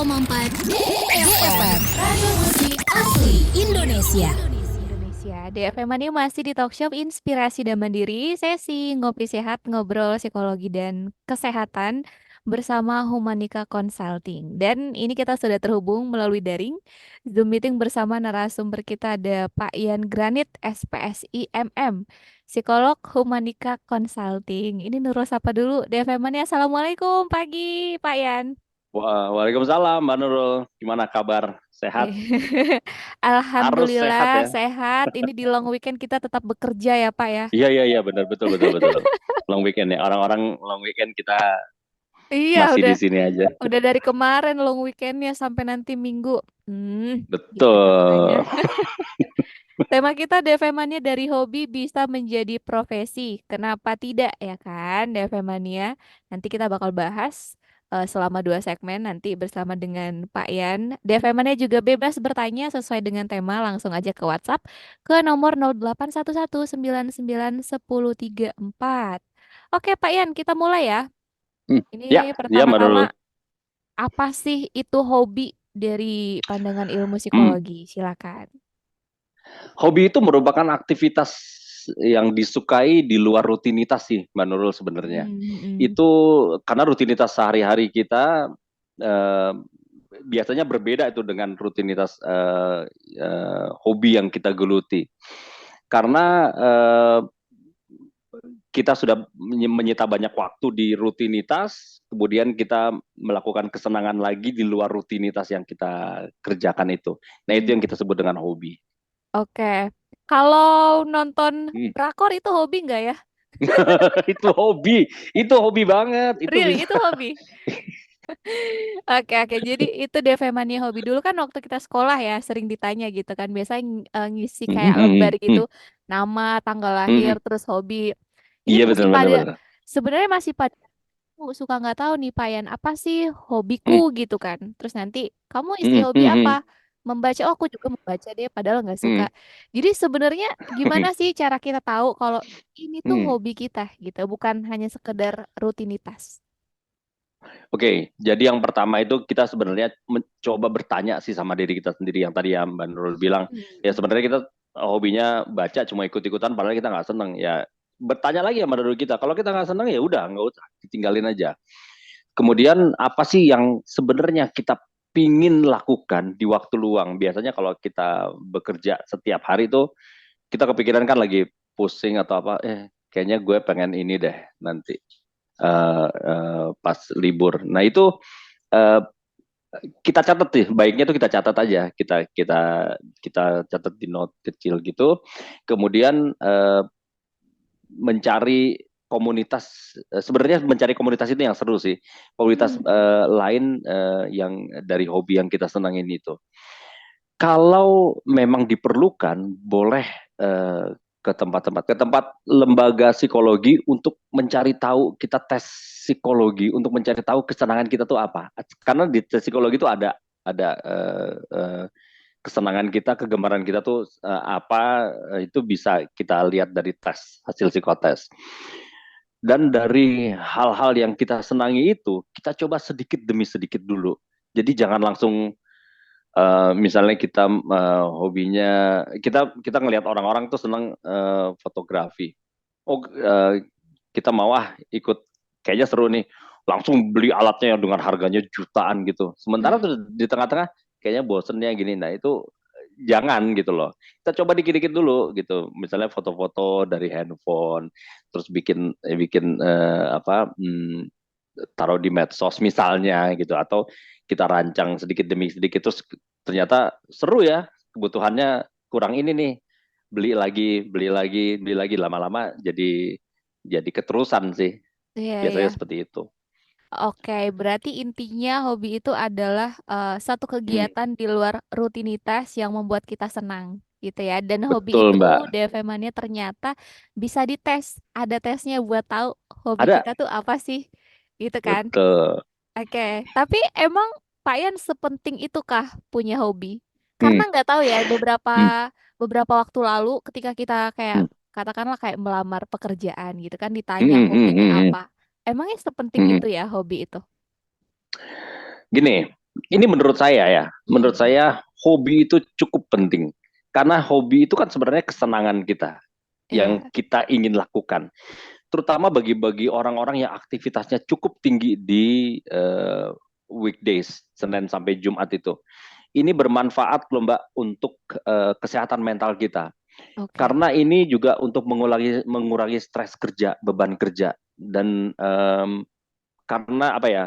101,4 DFM Radio Musik Asli Indonesia. DFM ini masih di Talk Shop Inspirasi dan Mandiri, sesi ngopi sehat, ngobrol psikologi dan kesehatan bersama Humanika Consulting. Dan ini kita sudah terhubung melalui daring Zoom meeting bersama narasumber kita ada Pak Ian Granit, SPSI MM, psikolog Humanika Consulting. Ini Nurul sapa dulu DFM ini. Assalamualaikum pagi Pak Ian. Waalaikumsalam, Mbak Nurul. Gimana kabar? Sehat? Harus sehat Alhamdulillah ya. sehat. Ini di long weekend kita tetap bekerja ya Pak ya. Iya, benar, betul. Long weekend ya. Orang-orang long weekend kita Iya masih udah di sini aja. dari kemarin long weekendnya sampai nanti Minggu. Gitu Betul. namanya. Tema kita Devemania dari hobi bisa menjadi profesi. Kenapa tidak ya kan Devemania? Nanti kita bakal bahas selama 2 segmen nanti bersama dengan Pak Yan. Devemania juga bebas bertanya sesuai dengan tema, langsung aja ke WhatsApp ke nomor 0811991034. Oke Pak Yan, kita mulai ya. Ini Ya, Mbak Nurul. pertama-tama, apa sih itu hobi dari pandangan ilmu Hmm. psikologi? Silakan. Hobi itu merupakan aktivitas yang disukai di luar rutinitas sih, Mbak Nurul sebenarnya. Itu karena rutinitas sehari-hari kita biasanya berbeda itu dengan rutinitas hobi yang kita geluti. Karena kita sudah menyita banyak waktu di rutinitas, kemudian kita melakukan kesenangan lagi di luar rutinitas yang kita kerjakan itu. Nah, itu yang kita sebut dengan hobi. Oke. Kalau nonton drakor itu hobi nggak ya? Itu hobi banget. Really, itu hobi. Oke. Jadi itu Devemania hobi. Dulu kan waktu kita sekolah ya sering ditanya gitu kan. Biasanya ngisi kayak lembar gitu. Nama, tanggal lahir, terus hobi. Ini Iya, masih benar. sebenarnya masih pada suka nggak tahu nih Payan, apa sih hobiku gitu kan. Terus nanti kamu isi hobi apa? Membaca. Oh, aku juga membaca deh padahal nggak suka. Jadi sebenarnya gimana sih cara kita tahu kalau ini tuh hobi kita gitu, bukan hanya sekedar rutinitas. Oke, jadi yang pertama itu kita sebenarnya mencoba bertanya sih sama diri kita sendiri yang tadi ya Mbak Nurul bilang. Ya sebenarnya kita hobinya baca cuma ikut-ikutan padahal kita nggak seneng. Ya bertanya lagi sama diri kita. Kalau kita nggak seneng ya udah nggak usah, ditinggalin aja. Kemudian apa sih yang sebenarnya kita pingin lakukan di waktu luang? Biasanya kalau kita bekerja setiap hari itu kita kepikiran kan lagi pusing atau apa. Kayaknya gue pengen ini deh nanti pas libur. Nah itu kita catat sih, baiknya tuh kita catat aja, kita catat di note kecil gitu. Kemudian mencari komunitas, sebenarnya mencari komunitas itu yang seru sih. Komunitas lain yang dari hobi yang kita senangin itu. Kalau memang diperlukan, boleh ke tempat lembaga psikologi untuk mencari tahu, kita tes psikologi untuk mencari tahu kesenangan kita tuh apa. Karena di tes psikologi itu ada kesenangan kita, kegemaran kita tuh apa, itu bisa kita lihat dari tes, hasil psikotes. Dan dari hal-hal yang kita senangi itu, kita coba sedikit demi sedikit dulu. Jadi jangan langsung misalnya kita hobinya, kita ngelihat orang-orang tuh senang fotografi. Kita mau ikut, kayaknya seru nih, langsung beli alatnya yang dengan harganya jutaan gitu. Sementara tuh di tengah-tengah kayaknya bosennya gini. Nah itu jangan gitu loh. Kita coba dikit-dikit dulu gitu. Misalnya foto-foto dari handphone, terus bikin taruh di medsos misalnya gitu, atau kita rancang sedikit demi sedikit, terus ternyata seru ya, kebutuhannya kurang ini nih, beli lagi, lama-lama jadi keterusan sih. Biasanya Iya. seperti itu. Oke, berarti intinya hobi itu adalah satu kegiatan di luar rutinitas yang membuat kita senang, gitu ya. Dan hobi Betul, itu Mbak. DFM-nya ternyata bisa dites, ada tesnya buat tahu hobi Ada. kita tuh apa sih, gitu kan? Betul. Oke, tapi emang Pak Yan sepenting itukah punya hobi? Karena nggak tahu ya, beberapa waktu lalu ketika kita kayak katakanlah kayak melamar pekerjaan gitu kan, ditanya hobinya apa. Emangnya sepenting itu ya hobi itu? Gini, ini menurut saya ya, menurut Hmm, saya hobi itu cukup penting. Karena hobi itu kan sebenarnya kesenangan kita yang iya, kita ingin lakukan. Terutama bagi orang-orang yang aktivitasnya cukup tinggi di weekdays, Senin sampai Jumat itu. Ini bermanfaat loh Mbak untuk kesehatan mental kita. oke. Karena ini juga untuk mengurangi stres kerja, beban kerja. Dan karena apa ya,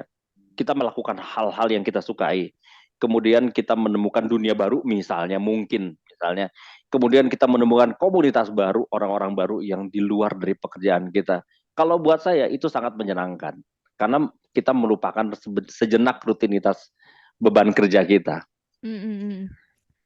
kita melakukan hal-hal yang kita sukai. Kemudian kita menemukan dunia baru misalnya, mungkin misalnya. Kemudian kita menemukan komunitas baru, orang-orang baru yang di luar dari pekerjaan kita. Kalau buat saya itu sangat menyenangkan. Karena kita melupakan sejenak rutinitas beban kerja kita. Hmm, hmm, hmm.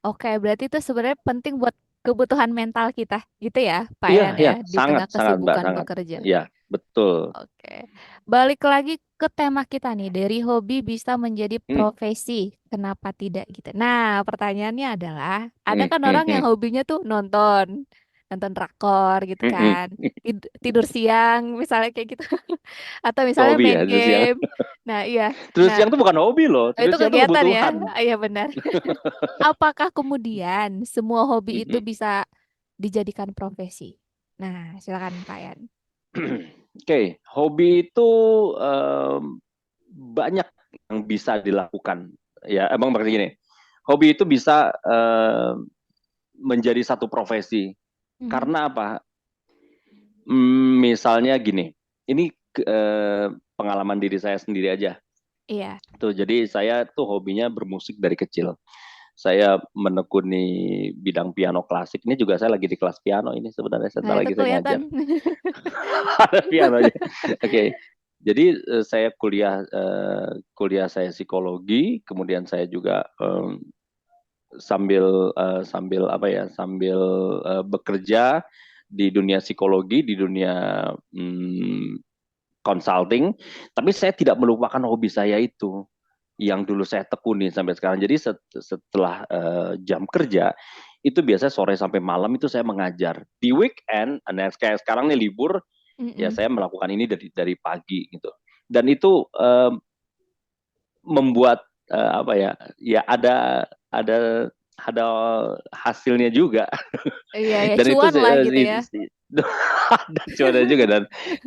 Oke, berarti itu sebenarnya penting buat kebutuhan mental kita, gitu ya, Pak Iya, Yan iya, ya, di sangat, tengah sangat Mbak, kesibukan sangat. bekerja. Iya, betul. Oke, balik lagi ke tema kita nih, dari hobi bisa menjadi Hmm, profesi, kenapa tidak gitu. Nah, pertanyaannya adalah, ada hmm, kan hmm, orang yang hmm, hobinya tuh nonton, nonton drakor gitu hmm, hmm. kan, tidur siang misalnya kayak gitu, atau misalnya Hobi main ya, terus yang game. Nah, iya. terus Nah, yang itu bukan hobi loh, itu terus yang itu kegiatan ya, kebutuhan. iya benar. Apakah kemudian semua hobi itu Hmm. bisa dijadikan profesi? Nah, silakan Pak Yan. Oke, hobi itu banyak yang bisa dilakukan. Ya, emang berarti gini, hobi itu bisa menjadi satu profesi. Mhm. Karena apa? Misalnya gini, ini pengalaman diri saya sendiri aja. Iya. Tuh, jadi saya tuh hobinya bermusik dari kecil. Saya menekuni bidang piano klasik. Ini juga saya lagi di kelas piano ini sebenarnya. Nah, Sebentar itu lagi saya kelihatan. ngajar. Ada pianonya. Oke. Jadi saya kuliah saya psikologi, kemudian saya juga sambil apa ya, sambil bekerja di dunia psikologi, di dunia consulting, tapi saya tidak melupakan hobi saya itu yang dulu saya tekuni sampai sekarang. Jadi setelah jam kerja itu biasanya sore sampai malam itu saya mengajar. Di weekend, nah kayak sekarang nih libur, ya Mm-mm. saya melakukan ini dari pagi gitu. Dan itu membuat apa ya? Ya ada ada hasilnya juga. Iya, ya Dan itu cuan lah gitu ya. ada cuana juga,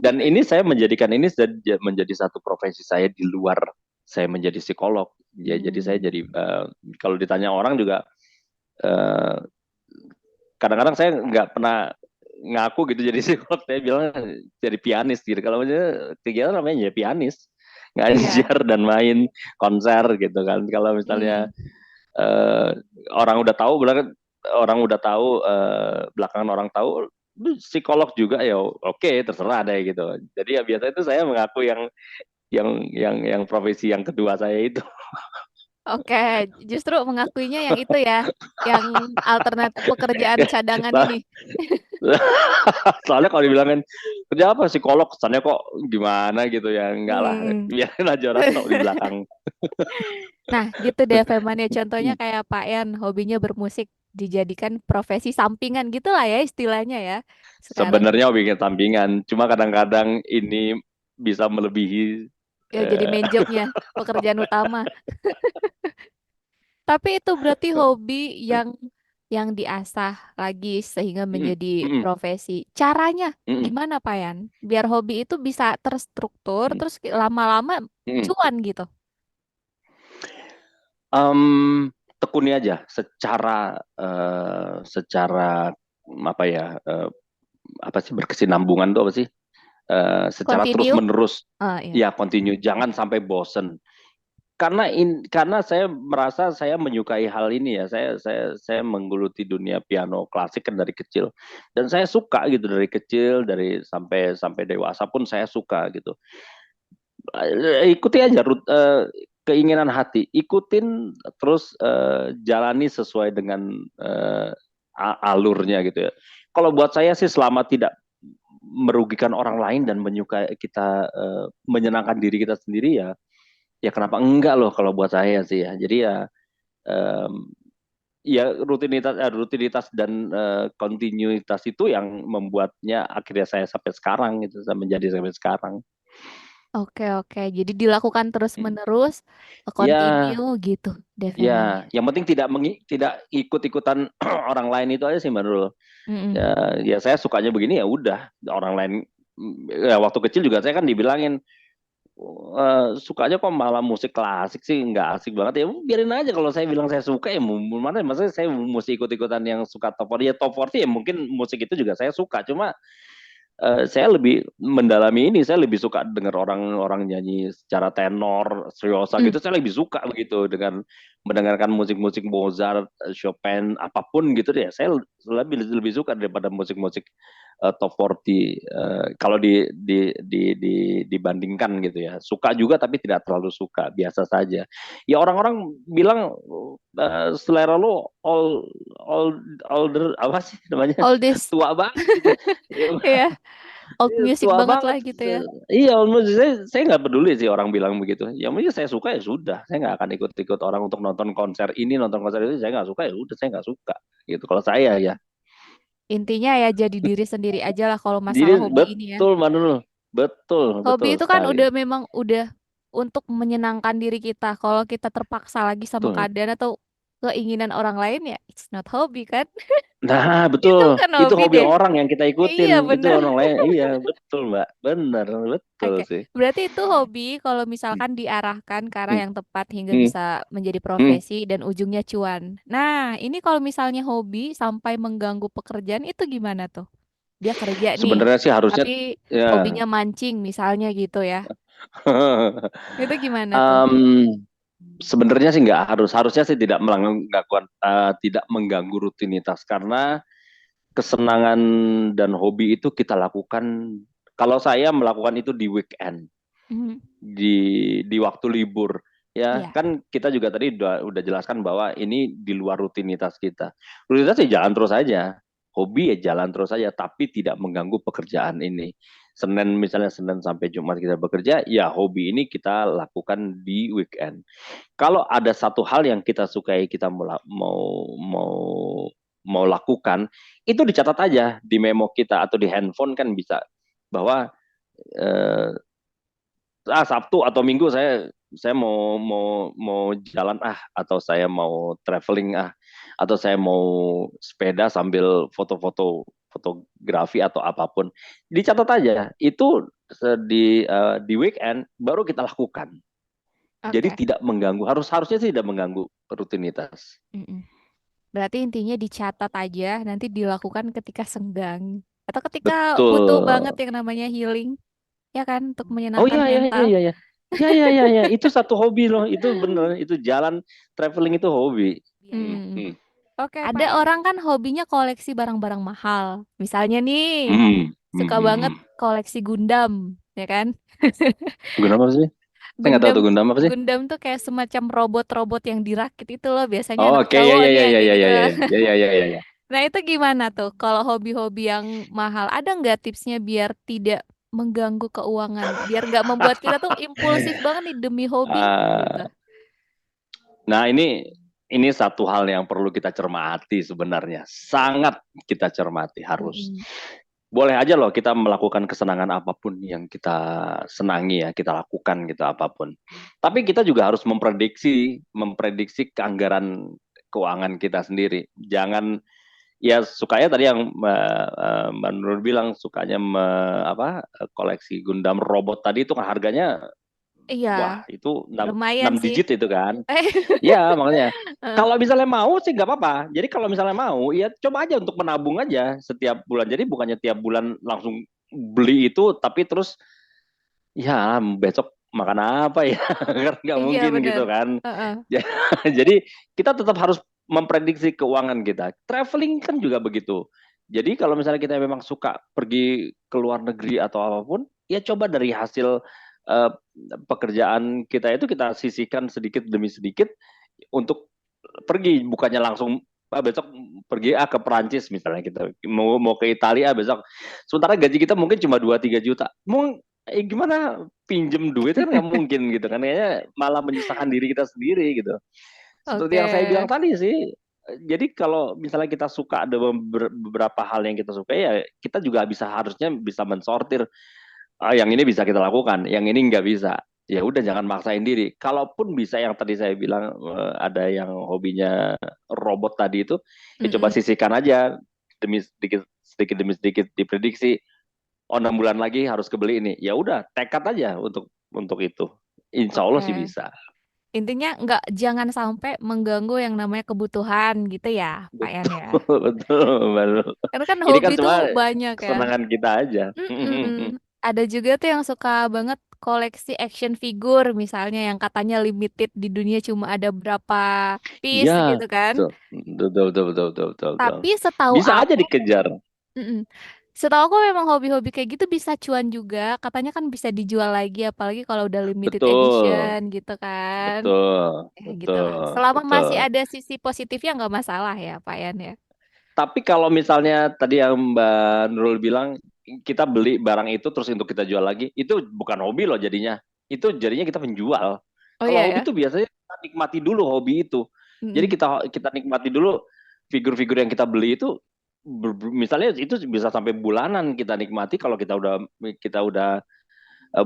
dan ini saya menjadikan ini menjadi satu profesi saya di luar saya menjadi psikolog. Ya, jadi saya Hmm. jadi kalau ditanya orang juga eh, kadang-kadang saya nggak pernah ngaku gitu jadi psikolog, saya bilang jadi pianis gitu. Kalau kegiatan namanya ya pianis, Iya. ngajar dan main konser gitu kan. Kalau misalnya Mm. eh, orang udah tahu belakang, belakangan orang tahu lu psikolog juga, ya oke, terserah deh gitu. Jadi ya biasanya itu saya mengaku yang profesi yang kedua saya itu. Oke, justru mengakuinya yang itu ya, yang alternatif pekerjaan cadangan ini. Soalnya kalau dibilangin kerja apa psikolog, kesannya kok gimana gitu ya, enggak lah, Hmm. biarin aja orang tahu di belakang. Nah, gitu deh Feman ya. Contohnya kayak Pak Yan, hobinya bermusik dijadikan profesi sampingan gitu lah ya istilahnya ya sekarang. Sebenarnya bikin sampingan, cuma kadang-kadang ini bisa melebihi. Ya jadi eh, main jobnya, pekerjaan utama. Tapi itu berarti hobi yang diasah lagi sehingga mm, menjadi mm, profesi. Caranya mm, gimana Pak Yan? Biar hobi itu bisa terstruktur mm, terus lama-lama mm. cuan gitu. Tekuni aja secara apa ya, apa sih, berkesinambungan tuh apa sih, secara terus Continue? menerus. Ah, iya. Ya, continue, jangan sampai bosen. Karena saya merasa saya menyukai hal ini ya, saya menggeluti dunia piano klasik kan dari kecil, dan saya suka gitu dari kecil, dari sampai sampai dewasa pun saya suka gitu. Ikuti aja keinginan hati, ikutin terus, jalani sesuai dengan alurnya gitu ya. Kalau buat saya sih selama tidak merugikan orang lain dan menyukai kita, menyenangkan diri kita sendiri, ya ya kenapa enggak loh kalau buat saya sih ya. Jadi ya ya rutinitas dan kontinuitas itu yang membuatnya akhirnya saya sampai sekarang gitu, saya menjadi sampai sekarang. Oke, oke. Jadi dilakukan terus-menerus, Ya, continue gitu, Dea ya, Femania. yang penting tidak ikut-ikutan orang lain itu aja sih Mbak Nurul. Mm-mm. Ya saya sukanya begini ya udah orang lain. Ya waktu kecil juga saya kan dibilangin sukanya kok malah musik klasik sih nggak asik banget ya biarin aja kalau saya bilang saya suka ya mana maksudnya saya mesti ikut-ikutan yang suka top 40 ya top 40 ya mungkin musik itu juga saya suka cuma saya lebih mendalami ini, saya lebih suka dengar orang-orang nyanyi secara tenor, seriosa Mm. gitu, saya lebih suka begitu dengan mendengarkan musik-musik Mozart, Chopin, apapun gitu deh. Saya lebih lebih suka daripada musik-musik top 40 kalau dibandingkan gitu ya. Suka juga tapi tidak terlalu suka, biasa saja. Ya orang-orang bilang selera lo all older apa sih namanya? All this, Tua banget gitu. Ya, ya, old iya, music tua banget banget. lah gitu ya. Iya, saya nggak peduli sih orang bilang begitu. Yang penting saya suka ya sudah. Saya nggak akan ikut-ikut orang untuk nonton konser ini, nonton konser itu. Saya nggak suka ya udah, saya nggak suka. Gitu. Kalau saya ya. Intinya ya jadi diri sendiri aja lah kalau Jadi masalah hobi ini ya. betul, Manul. Betul, Hobi betul itu kan sekali. udah memang udah untuk menyenangkan diri kita. Kalau kita terpaksa lagi sama Betul. keadaan atau keinginan orang lain ya, it's not hobi kan? Nah, Itu betul. bukan Itu hobi hobi deh. orang yang kita Iya ikutin. Itu bener. orang lain. Iya, betul, Mbak. Benar, betul Oke, sih. berarti itu hobi kalau Hmm, misalkan diarahkan ke arah hmm, yang tepat hingga hmm, bisa menjadi hmm. profesi dan ujungnya cuan. Nah, ini kalau misalnya hobi sampai mengganggu pekerjaan itu gimana tuh? Dia kerja nih, Sebenarnya sih harusnya tapi ya. hobinya mancing misalnya gitu ya. Itu gimana tuh? Em, Sebenarnya sih nggak harus, harusnya sih tidak mengganggu rutinitas karena kesenangan dan hobi itu kita lakukan. Kalau saya melakukan itu di weekend, Mhm. di waktu libur, ya Iya, kan kita juga tadi udah jelaskan bahwa ini di luar rutinitas kita. Rutinitas ya jalan terus aja, hobi ya jalan terus aja, tapi tidak mengganggu pekerjaan ini. Senin misalnya Senin sampai Jumat kita bekerja, ya hobi ini kita lakukan di weekend. Kalau ada satu hal yang kita sukai kita mau mau lakukan itu dicatat aja di memo kita atau di handphone kan bisa bahwa eh, Sabtu atau Minggu saya mau jalan atau saya mau traveling atau saya mau sepeda sambil fotografi atau apapun dicatat aja itu di weekend baru kita lakukan jadi oke. tidak mengganggu, harusnya sih tidak mengganggu rutinitas. Mm-mm. Berarti intinya dicatat aja, nanti dilakukan ketika senggang atau ketika butuh banget Betul. yang namanya healing, ya kan, untuk Oh menyenangkan iya iya iya mental. iya iya. Iya iya iya iya, itu satu hobi loh, itu bener, itu jalan traveling itu hobi. Hmm, Hmm. hmm, Oke, ada orang kan hobinya koleksi barang-barang mahal. Misalnya nih, hmm, hmm, suka hmm, banget hmm. koleksi Gundam, ya kan? Gundam apa sih? Saya nggak tahu Gundam tuh Gundam apa sih. Gundam tuh kayak semacam robot-robot yang dirakit itu loh, biasanya Oh, anak oke ya cowok ya nih ya yang ya kayak ya gitu. ya ya ya ya ya ya ya. Nah, itu gimana tuh kalau hobi-hobi yang mahal? Ada nggak tipsnya biar tidak mengganggu keuangan? Biar nggak membuat kita tuh impulsif banget nih demi hobi gitu. Ah, nah ini satu hal yang perlu kita cermati sebenarnya, sangat kita cermati harus. Mm-mm. Boleh aja loh kita melakukan kesenangan apapun yang kita senangi ya, kita lakukan gitu apapun. Tapi kita juga harus memprediksi keanggaran keuangan kita sendiri. Jangan ya sukanya tadi yang Mbak Nurul bilang sukanya koleksi Gundam robot tadi itu kan harganya Iya, wah itu lumayan 6 sih. digit itu kan. Ya, makanya Eh, kalau misalnya mau sih nggak apa-apa. Jadi kalau misalnya mau, ya coba aja untuk menabung aja setiap bulan. Jadi bukannya tiap bulan langsung beli itu, tapi terus ya besok makan apa ya? Kan nggak iya mungkin bener. gitu kan. Heeh. Jadi kita tetap harus memprediksi keuangan kita. Traveling kan juga begitu. Jadi kalau misalnya kita memang suka pergi ke luar negeri atau apapun, ya coba dari hasil eh, pekerjaan kita itu kita sisihkan sedikit demi sedikit untuk pergi, bukannya langsung besok pergi ke Perancis misalnya kita mau ke Italia besok. Sementara gaji kita mungkin cuma 2-3 juta. Mau gimana pinjem duit kan nggak mungkin gitu kan kayaknya malah menyusahkan diri kita sendiri gitu. Seperti Oke. yang saya bilang tadi sih, jadi kalau misalnya kita suka ada beberapa hal yang kita suka ya kita juga harusnya bisa mensortir yang ini bisa kita lakukan, yang ini nggak bisa. Ya udah jangan maksain diri. Kalaupun bisa yang tadi saya bilang ada yang hobinya robot tadi itu, ya coba Mm-mm. sisihkan aja demi sedikit sedikit demi sedikit diprediksi. Oh 6 bulan lagi harus kebeli ini. Ya udah tekad aja untuk itu. Insya Allah sih Oke. bisa. Intinya nggak jangan sampai mengganggu yang namanya kebutuhan gitu ya, Pak Yan Betul, ya. betul, baru. Karena kan Ini kan hobi tuh cuma banyak ya. kesenangan kita aja. Mm-mm. Ada juga tuh yang suka banget koleksi action figure misalnya yang katanya limited di dunia cuma ada berapa piece Iya, gitu kan. betul, betul, betul, betul, betul, betul, betul. Tapi setahu Bisa aja aku, dikejar. mm-mm. Setahu aku memang hobi-hobi kayak gitu bisa cuan juga. Katanya kan bisa dijual lagi apalagi kalau udah limited edition Betul, gitu kan. betul, Gitulah. betul, Selama masih betul. ada sisi positifnya nggak masalah ya, Pak Yan ya. Tapi kalau misalnya tadi yang Mbak Nurul bilang, kita beli barang itu terus untuk kita jual lagi, itu bukan hobi loh jadinya. Itu jadinya kita menjual. Oh Kalau iya hobi ya. itu biasanya kita nikmati dulu hobi itu. Jadi Mm-mm. kita kita nikmati dulu figur-figur yang kita beli itu, misalnya itu bisa sampai bulanan kita nikmati. Kalau kita udah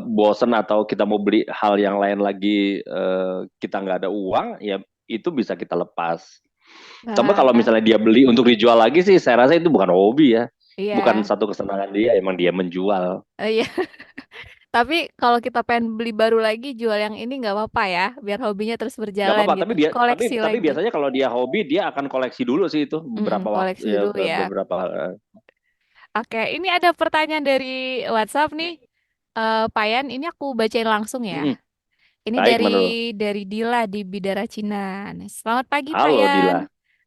bosen atau kita mau beli hal yang lain lagi, kita nggak ada uang, ya itu bisa kita lepas. Coba kalau Nah, misalnya dia beli untuk dijual lagi sih, saya rasa itu bukan hobi ya. Bukan iya. satu kesenangan dia, emang dia menjual. Iya. Tapi kalau kita pengen beli baru lagi, jual yang ini nggak apa-apa ya, biar hobinya terus Nggak berjalan apa-apa, gitu. tapi dia tapi Koleksi tapi lagi. biasanya kalau dia hobi, dia akan koleksi dulu sih itu beberapa waktu Koleksi ya, dulu ya. beberapa. Oke, ini ada pertanyaan dari WhatsApp nih. Pak Yan, ini aku bacain langsung ya. Mm-mm. Ini Baik Manul. dari Dila di Bidara Cina. Nah, selamat pagi Pak Halo Yan. Dila.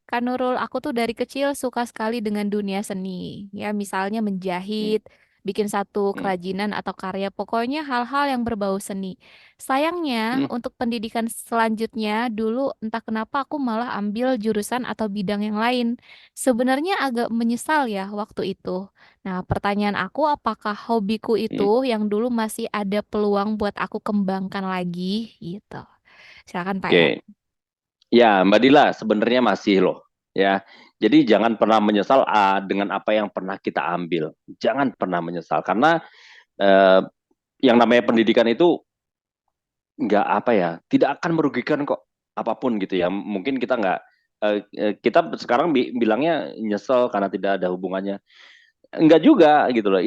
Kak Nurul, aku tuh dari kecil suka sekali dengan dunia seni. Ya, misalnya Mm, menjahit, bikin satu mm, kerajinan atau karya. Pokoknya hal-hal yang berbau seni. Sayangnya, mm. untuk pendidikan selanjutnya, dulu entah kenapa aku malah ambil jurusan atau bidang yang lain. Sebenarnya agak menyesal ya waktu itu. Nah, pertanyaan aku, apakah hobiku Mm. itu yang dulu masih ada peluang buat aku kembangkan lagi gitu. Silakan Pak Yan. Oke, ya Mbak Dila sebenarnya masih loh, ya. Jadi jangan pernah menyesal dengan apa yang pernah kita ambil. Jangan pernah menyesal karena eh, yang namanya pendidikan itu nggak apa ya, tidak akan merugikan kok apapun gitu ya. Mungkin kita nggak kita sekarang bilangnya nyesel karena tidak ada hubungannya. Enggak juga gitu loh.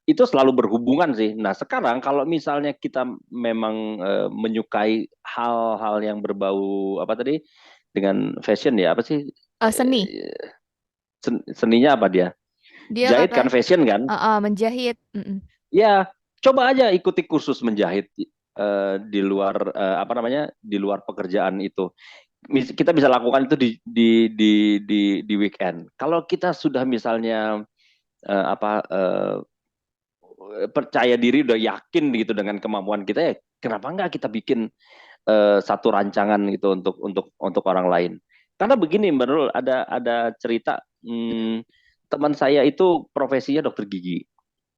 Itu selalu berhubungan sih. Nah, sekarang kalau misalnya kita memang menyukai hal-hal yang berbau apa tadi dengan fashion ya, apa sih? Seni. Seninya apa dia? Dia Jahit kata kan fashion kan? menjahit. Ya, coba aja ikuti kursus menjahit di luar apa namanya? Di luar pekerjaan itu. Kita bisa lakukan itu di weekend. Kalau kita sudah misalnya apa percaya diri udah yakin gitu dengan kemampuan kita, ya kenapa enggak kita bikin satu rancangan gitu untuk orang lain. Karena begini Mbak Nurul, ada cerita, teman saya itu profesinya dokter gigi.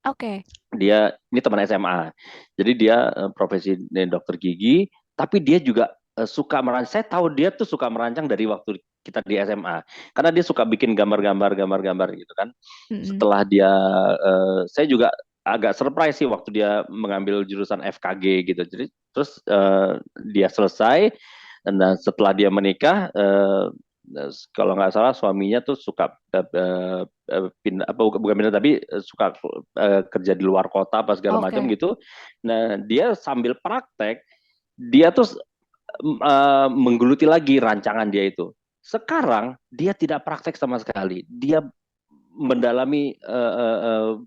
Oke. Dia ini teman SMA. Jadi dia profesi dokter gigi, tapi dia juga suka merancang. Saya tahu dia tuh suka merancang dari waktu kita di SMA. Karena dia suka bikin gambar-gambar gitu kan. Mm-mm. Setelah dia saya juga agak surprise sih waktu dia mengambil jurusan FKG gitu. Jadi terus dia selesai dan setelah dia menikah, kalau nggak salah suaminya tuh suka pindah apa bukan pindah tapi suka kerja di luar kota apa segala macam Oke. gitu. Nah, dia sambil praktek, dia tuh menggeluti lagi rancangan dia itu. Sekarang dia tidak praktek sama sekali. Dia mendalami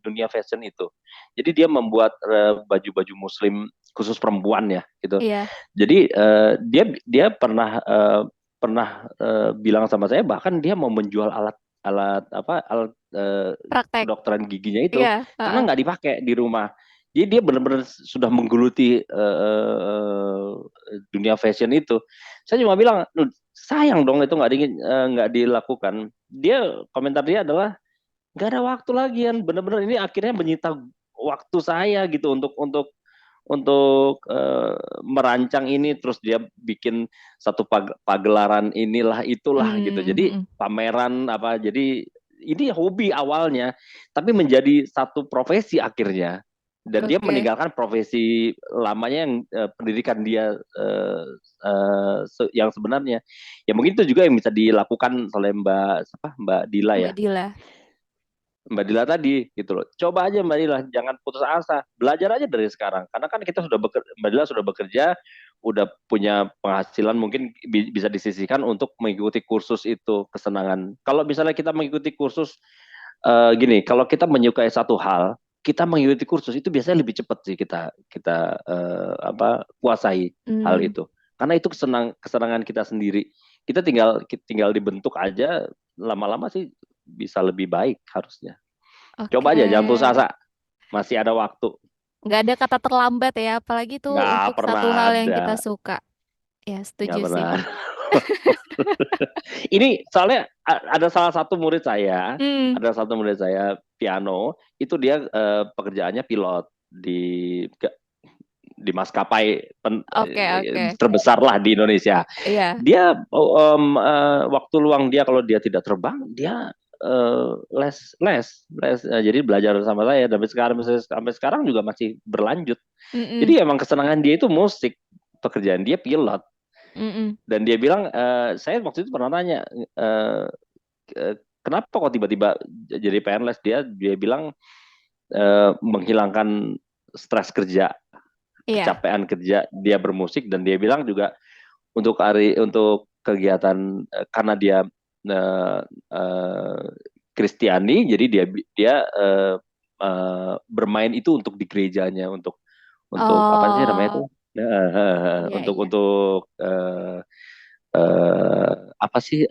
dunia fashion itu. Jadi dia membuat baju-baju muslim khusus perempuan ya gitu. Iya. Jadi dia pernah bilang sama saya, bahkan dia mau menjual alat Praktek. kedokteran giginya itu Iya. karena nggak dipakai di rumah. Jadi dia benar-benar sudah menggeluti dunia fashion itu. Saya cuma bilang, sayang dong itu nggak dilakukan. Komentar dia adalah nggak ada waktu lagi kan, benar-benar ini akhirnya menyita waktu saya gitu untuk merancang ini, terus dia bikin satu pagelaran inilah itulah gitu. Jadi Mm-mm. pameran apa, jadi ini hobi awalnya tapi menjadi satu profesi akhirnya. Dan dia Oke. meninggalkan profesi lamanya yang pendidikan dia yang sebenarnya. Ya mungkin itu juga yang bisa dilakukan oleh Mbak Dila Mbak ya. Dila. Mbak Dila tadi gitu loh. Coba aja Mbak Dila, jangan putus asa. Belajar aja dari sekarang. Karena kan kita sudah bekerja, Mbak Dila sudah bekerja, udah punya penghasilan mungkin bisa disisihkan untuk mengikuti kursus itu kesenangan. Kalau misalnya kita mengikuti kursus gini, kalau kita menyukai satu hal, kita mengikuti kursus itu biasanya lebih cepat sih kita kita kuasai hal Hmm. itu. Karena itu kesenangan kita sendiri. Kita tinggal dibentuk aja, lama-lama sih bisa lebih baik harusnya. Coba Oke. aja, jangan putus asa. Masih ada waktu. Nggak ada kata terlambat ya, apalagi tuh Nggak untuk pernah satu hal yang ada. kita suka. Ya, Nggak setuju pernah sih. ada. Ini soalnya ada salah satu murid saya, Hmm. piano, itu dia pekerjaannya pilot di maskapai Oke, oke. terbesar lah di Indonesia. Iya. Dia waktu luang dia kalau dia tidak terbang, dia les. Jadi belajar sama saya. Sampai sekarang juga masih berlanjut. Mm-mm. Jadi emang kesenangan dia itu musik, pekerjaan dia pilot. Mm-mm. Dan dia bilang, saya waktu itu pernah tanya, kenapa kok tiba-tiba jadi PNS? Dia bilang menghilangkan stres kerja, Iya. kecapean kerja, dia bermusik. Dan dia bilang juga untuk kegiatan, karena dia Kristiani, jadi dia bermain itu untuk di gerejanya, untuk apa sih namanya itu? Oh, iya, Untuk iya. apa sih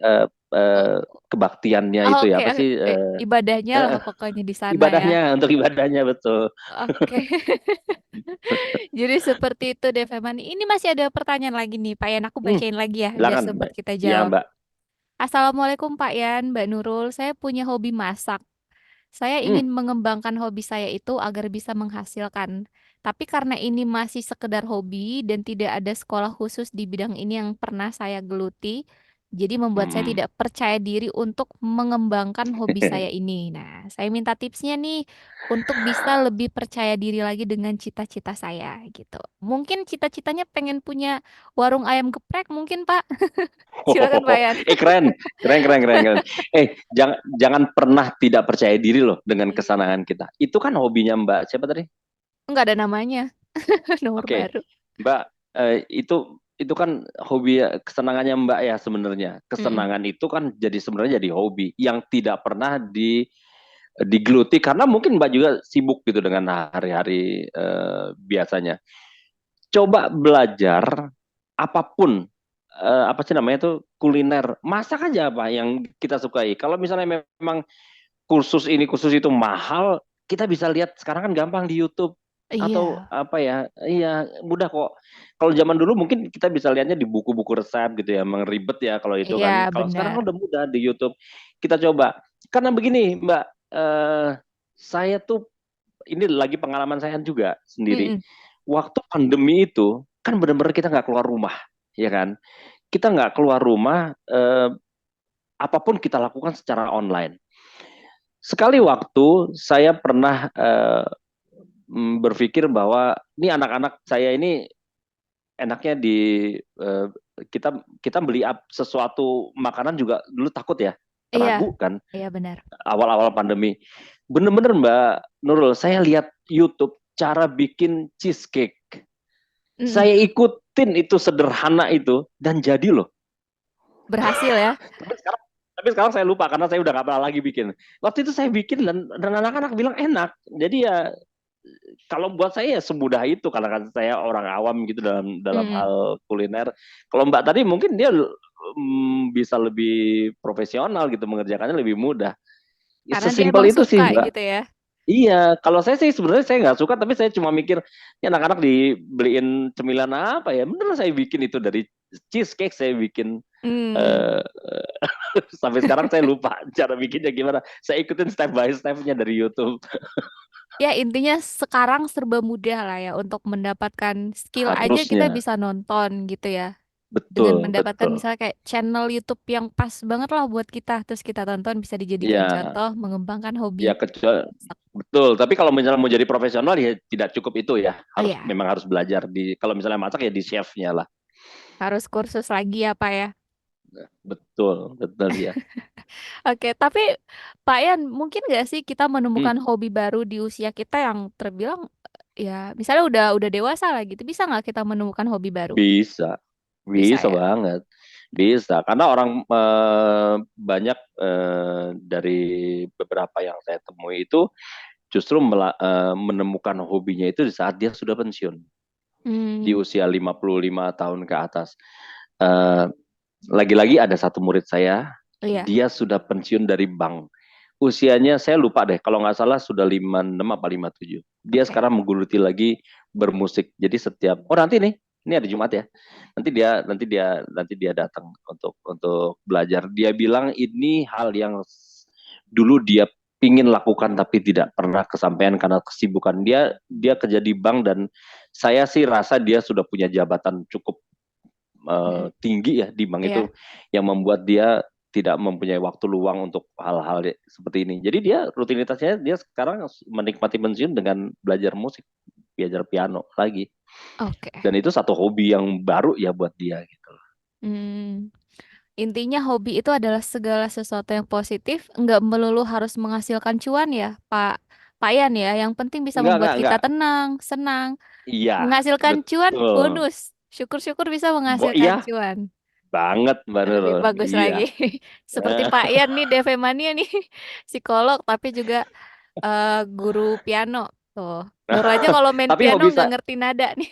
Oh, kebaktiannya oh, itu ya, oke, apa sih oke. Ibadahnya lah eh, pokoknya di sana ya. ibadahnya, untuk ibadahnya, betul. Oke. Jadi seperti itu deh, Femani. Ini masih ada pertanyaan lagi nih, Pak Yan. Aku Hmm, bacain lagi ya, biar silakan sempat Mbak. kita Ya jawab. Mbak. Assalamualaikum Pak Yan, Mbak Nurul. Saya punya hobi masak. Saya Hmm. ingin mengembangkan hobi saya itu agar bisa menghasilkan. Tapi karena ini masih sekedar hobi dan tidak ada sekolah khusus di bidang ini yang pernah saya geluti, jadi membuat saya Hmm. tidak percaya diri untuk mengembangkan hobi saya ini. Nah, saya minta tipsnya nih untuk bisa lebih percaya diri lagi dengan cita-cita saya gitu. Mungkin cita-citanya pengen punya warung ayam geprek mungkin, Pak. Silakan Pak Yan. Keren. Jangan pernah tidak percaya diri loh dengan kesenangan kita. Itu kan hobinya Mbak siapa tadi? Enggak ada namanya. Nomor Oke, baru. Mbak, itu kan hobi kesenangannya Mbak ya sebenarnya. Mm-mm. Kesenangan itu kan sebenarnya jadi hobi yang tidak pernah digeluti karena mungkin Mbak juga sibuk gitu dengan hari-hari biasanya. Coba belajar apapun, apa sih namanya itu, kuliner, masak aja apa yang kita sukai. Kalau misalnya memang kursus ini kursus itu mahal, kita bisa lihat sekarang kan gampang di YouTube atau Iya, apa ya, iya mudah kok. Kalau zaman dulu mungkin kita bisa lihatnya di buku-buku resep gitu ya, emang ribet ya kalau itu iya kan. Kalau sekarang benar. kan udah mudah di YouTube. Kita coba. Karena begini Mbak, saya tuh ini lagi pengalaman saya juga sendiri. Mm-mm. Waktu pandemi itu kan benar-benar kita nggak keluar rumah, ya kan? Kita nggak keluar rumah, apapun kita lakukan secara online. Sekali waktu saya pernah berpikir bahwa ini anak-anak saya ini enaknya kita kita beli sesuatu makanan juga dulu takut ya, Iya, ragu kan iya benar. awal-awal pandemi. Bener-bener Mbak Nurul, saya lihat YouTube cara bikin cheesecake. Mm-mm. Saya ikutin itu, sederhana itu, dan jadi loh. Berhasil ya. Tapi sekarang saya lupa karena saya udah gak pernah lagi bikin. Waktu itu saya bikin dan anak-anak bilang enak. Jadi ya kalau buat saya ya semudah itu karena kan saya orang awam gitu dalam Mm-mm. hal kuliner. Kalau Mbak tadi mungkin dia bisa lebih profesional gitu, mengerjakannya lebih mudah. Karena dia emang Sesimpel itu sih suka Mbak. gitu ya. Iya, kalau saya sih sebenarnya saya nggak suka, tapi saya cuma mikir, ya anak-anak dibeliin cemilan apa ya? Bener saya bikin itu dari cheesecake saya bikin. Hmm. eh Sampai sekarang saya lupa cara bikinnya gimana. Saya ikutin step by stepnya dari YouTube. Ya intinya sekarang serba mudah lah ya untuk mendapatkan skill aja kita Harusnya, bisa nonton gitu ya. Dengan betul, mendapatkan betul. misalnya kayak channel YouTube yang pas banget lah buat kita, terus kita tonton bisa dijadikan Ya, contoh mengembangkan hobi. ya kecuali betul. Tapi kalau misalnya mau jadi profesional ya tidak cukup itu ya. Oh Harus ya, memang harus belajar kalau misalnya masak ya di chefnya lah. harus kursus lagi ya Pak ya. Betul, betul ya. Oke, tapi Pak Yan, mungkin nggak sih kita Hmm, menemukan hobi baru di usia kita yang terbilang ya, misalnya udah dewasa lah gitu, bisa nggak kita menemukan hobi baru? bisa, Bisa bisa ya. banget. Bisa, karena orang banyak dari beberapa yang saya temui itu justru menemukan hobinya itu di saat dia sudah pensiun, di Hmm, usia 55 tahun ke atas. Eh, Lagi-lagi ada satu murid saya, iya. dia sudah pensiun dari bank. Usianya saya lupa deh, kalau nggak salah sudah 56 apa 57. Dia Oke. sekarang menggeluti lagi bermusik. Jadi setiap nanti nih, ini hari Jumat ya. Nanti dia datang untuk belajar. Dia bilang ini hal yang dulu dia ingin lakukan tapi tidak pernah kesampaian karena kesibukan dia kerja di bank, dan saya sih rasa dia sudah punya jabatan cukup Mm, tinggi ya di bank itu, iya. yang membuat dia tidak mempunyai waktu luang untuk hal-hal seperti ini. Jadi dia rutinitasnya dia sekarang menikmati pensiun dengan belajar musik, belajar piano lagi. Oke. Dan itu satu hobi yang baru ya buat dia gitu. Hmm, intinya hobi itu adalah segala sesuatu yang positif, nggak melulu harus menghasilkan cuan ya, Pak Yan ya. Yang penting bisa membuat kita Enggak. tenang, senang, Iya, menghasilkan cuan, betul. bonus. Syukur-syukur bisa menghasilkan Iya, cuan. banget Mbak Lebih Nurul. bagus Iya. lagi. Seperti Pak Yan nih, DV Mania nih, psikolog tapi juga guru piano. Tuh, Nurul aja kalau main Tapi piano hobi nggak saya ngerti nada nih.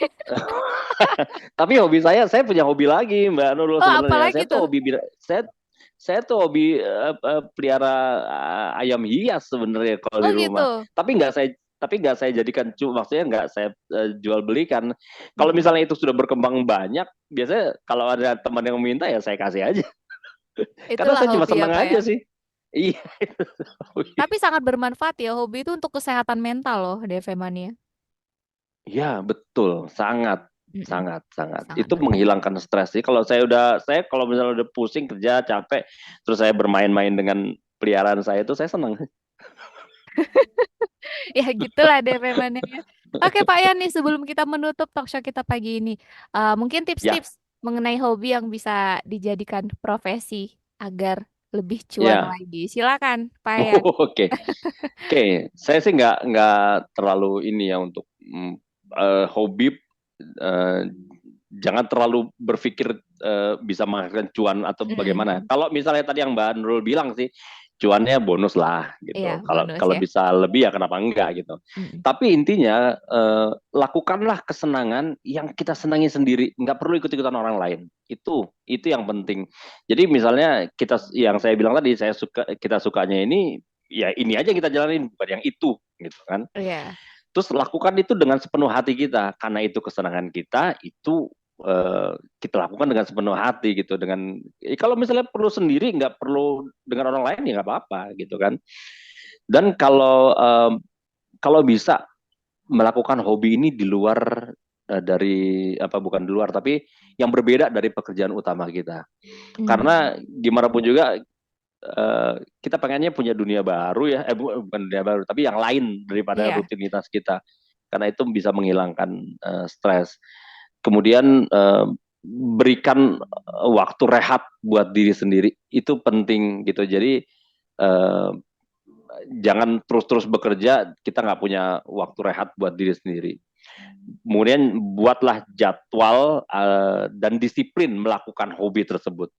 Tapi hobi saya punya hobi lagi Mbak Nurul Oh, sebenarnya. apalagi tuh? Saya tuh hobi pelihara ayam hias sebenarnya kalau Oh di rumah. gitu. Tapi nggak saya jadikan maksudnya nggak saya jual belikan. Kalau Mm-mm. misalnya itu sudah berkembang banyak, biasanya kalau ada teman yang minta ya saya kasih aja. Karena Itulah saya cuma hobi ya senang Pak ya. aja sih. Iya. Tapi sangat bermanfaat ya, hobi itu untuk kesehatan mental loh, DV Mania. Ya, betul, sangat, Mm-mm. sangat, sangat. Sangat Itu bermanfaat. menghilangkan stres sih. Saya kalau misalnya udah pusing kerja, capek, terus saya bermain-main dengan peliharaan saya itu saya senang. Ya gitulah DV Mania. Oke Pak Yan nih, sebelum kita menutup talk show kita pagi ini, mungkin Ya, tips-tips mengenai hobi yang bisa dijadikan profesi agar lebih cuan ya. lagi. Silakan Pak Yan. Oke, oke. Saya sih nggak terlalu ini ya untuk hobi. eh, Jangan terlalu berpikir bisa menghasilkan cuan atau bagaimana. Mm-mm. Kalau misalnya tadi yang Mbak Nurul bilang sih, cuannya bonus lah Iya, gitu. Kalau bonus kalau ya. bisa lebih ya kenapa enggak gitu. Mm-mm. Tapi intinya lakukanlah kesenangan yang kita senangi sendiri. Nggak perlu ikut-ikutan orang lain. Itu yang penting. Jadi misalnya yang saya bilang tadi, kita sukanya ini, ya ini aja kita jalanin, bukan yang itu gitu kan. Iya. Terus lakukan itu dengan sepenuh hati kita, karena itu kesenangan kita, itu kita lakukan dengan sepenuh hati gitu. Kalau misalnya perlu sendiri, nggak perlu dengan orang lain ya nggak apa-apa gitu kan. Dan kalau bisa melakukan hobi ini di luar dari apa, bukan di luar tapi yang berbeda dari pekerjaan utama kita. Mm. Karena gimana pun juga kita pengennya punya dunia baru ya, bukan dunia baru, tapi yang lain daripada Iya. rutinitas kita. Karena itu bisa menghilangkan stres. Kemudian berikan waktu rehat buat diri sendiri, itu penting gitu. Jadi eh, jangan terus-terus bekerja, kita nggak punya waktu rehat buat diri sendiri. Kemudian buatlah jadwal dan disiplin melakukan hobi tersebut.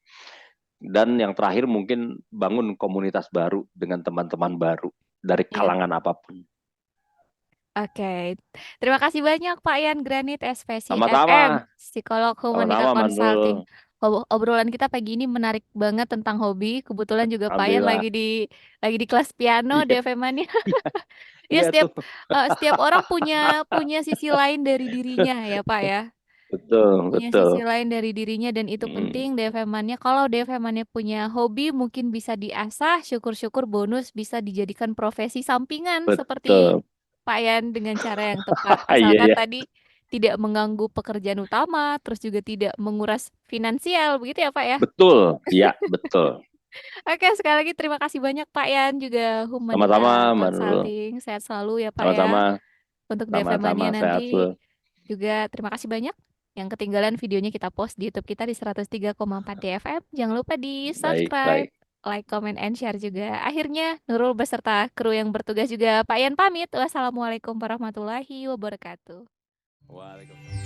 Dan yang terakhir mungkin bangun komunitas baru dengan teman-teman baru dari Iya. kalangan apapun. Oke, terima kasih banyak Pak Yan Granit Sama-sama, SPCFM, psikolog Humanika sama-sama Consulting. Manul. Obrolan kita pagi ini menarik banget tentang hobi. Kebetulan juga Pak Yan Alhamdulillah. lagi di kelas piano Iya, DV Mania. iya, Ya iya tuh. setiap orang punya punya sisi lain dari dirinya ya Pak ya. Betul, Punya betul. sisi lain dari dirinya dan itu Hmm, penting DV Mania. Kalau DV Mania punya hobi mungkin bisa diasah, syukur-syukur bonus bisa dijadikan profesi sampingan seperti betul. Pak Yan dengan cara yang tepat. Iya, Asalkan iya. tadi tidak mengganggu pekerjaan utama, terus juga tidak menguras finansial, begitu ya Pak ya? Betul, ya, betul. Oke, sekali lagi terima kasih banyak Pak Yan, juga Sama-sama, Humanika Mbak Nurul. Consulting. Sehat selalu ya Pak ya. Sama-sama, Untuk DFM sama-sama, Mania sehat nanti selalu. juga terima kasih banyak. Yang ketinggalan videonya kita post di YouTube kita di 103,4 DFM. Jangan lupa di Baik, subscribe, baik. like, comment, and share juga. Akhirnya Nurul beserta kru yang bertugas juga Pak Yan pamit. Wassalamualaikum warahmatullahi wabarakatuh. Waalaikumsalam.